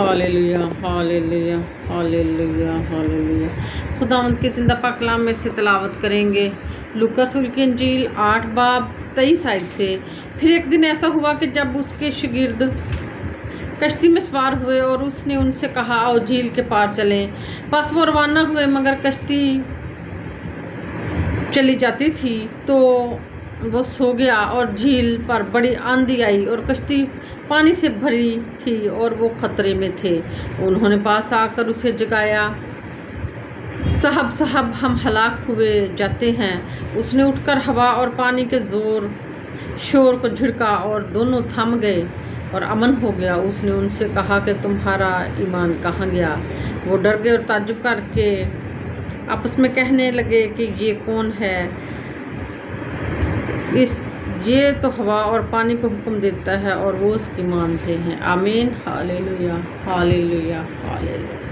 Hallelujah hallelujah hallelujah hallelujah. खुदावंद के जिंदा पाक कलाम में से तिलावत करेंगे लूका रसूल की इंजील 8 बाब 23 आयत से। फिर एक दिन ऐसा हुआ कि जब उसके शागिर्द कश्ती में सवार हुए और उसने उनसे कहा, आओ झील के पार चलें। बस वो रवाना हुए, मगर कश्ती चली जाती थी तो वो सो गया और झील पर बड़ी आंधी आई और कश्ती पानी से भरी थी और वो खतरे में थे। उन्होंने पास आकर उसे जगाया। साहब साहब, हम हलाक हुए जाते हैं। उसने उठकर हवा और पानी के शोर को झिड़का और दोनों थम गए और अमन हो गया। उसने उनसे कहा कि तुम्हारा ईमान कहाँ गया। वो डर गए और ताज्जुब करके आपस में कहने लगे कि ये कौन है, ये तो हवा और पानी को हुक्म देता है और वो उसकी मानते हैं। आमीन। Hallelujah hallelujah hallelujah.